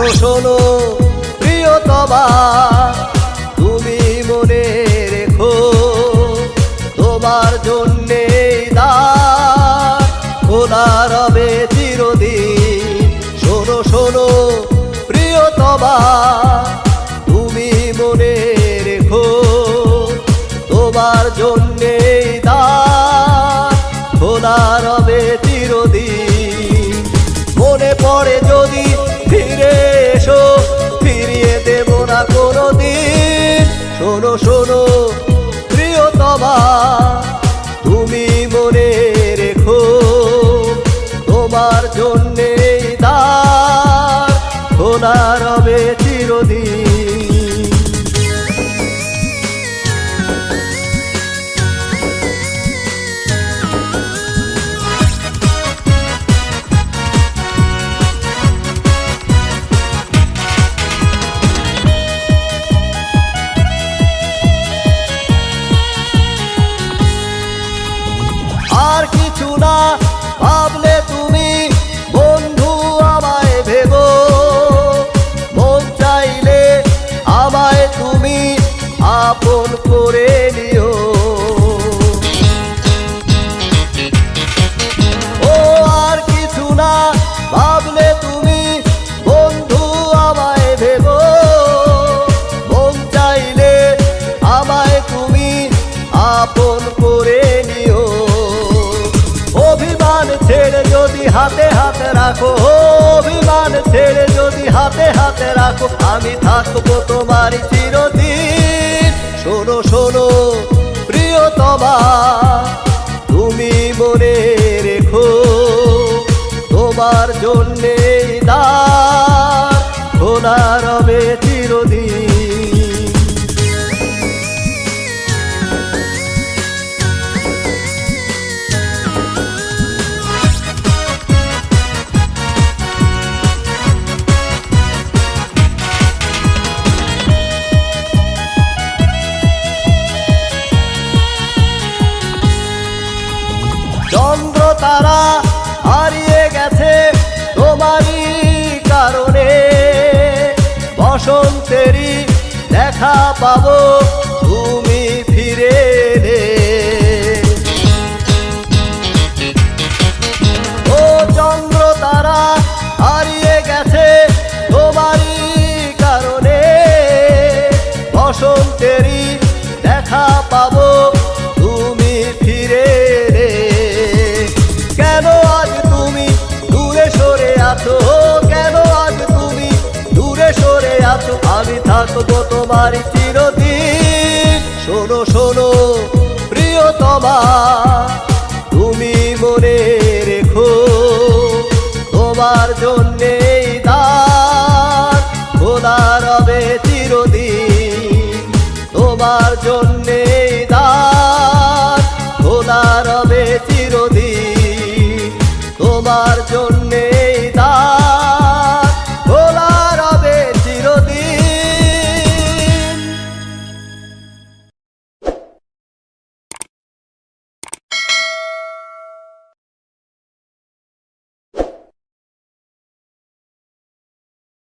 শোনো শোনো প্রিয়তমা, তুমি মনে রেখো তোমার জন্যে দ্বার খোলা রবে চিরদিন। শোনো শোনো প্রিয়তমা, তুমি মনে রেখো তোমার জন্যে দ্বার খোলা রবে চিরদিন। মনে পড়ে যদি ফিরে এসো, ফিরিয়ে দেব না কোনো দিন। শোনো শোনো প্রিয়তমা, তুমি মনে রেখো তোমার জন্যে দ্বার খোলা রবে চিরদিন। আর কিছু না ভাবলে তুমি বন্ধু আমায় ভেবো, মন চাইলে আমায় তুমি আপন করে নিও। ও আর কিছু না ভাবলে তুমি বন্ধু আমায় ভেবো, মন চাইলে আমায় তুমি আপন করে নিও। অভিমান ছেড়ে যদি হাতে হাতে রাখো, অভিমান ছেড়ে যদি হাতে হাতে রাখো, আমি থাকবো তোমার চিরদিন। শোনো শোনো প্রিয়তমা, তুমি মনে রেখো তোমার জন্যে দ্বার খোলা রবে চিরদিন। চন্দ্র তারা হারিয়ে গেছে তোমারই কারণে, বসন্তেরই দেখা পাবো তুমি ফিরে এলে। ও চন্দ্র তারা হারিয়ে গেছে তোমারই কারণে, বসন্তেরই দেখা পাবো তুমি ফিরে এলে। কেন আজ তুমি দূরে সরে আছো, কেন আজ তুমি দূরে সরে আছো, আমি থাকবো তোমার চিরদিন। শোনো শোনো প্রিয়তমা, তুমি মনে রেখো তোমার জন্যে দ্বার খোলা রবে চিরদিন, তোমার জন্যে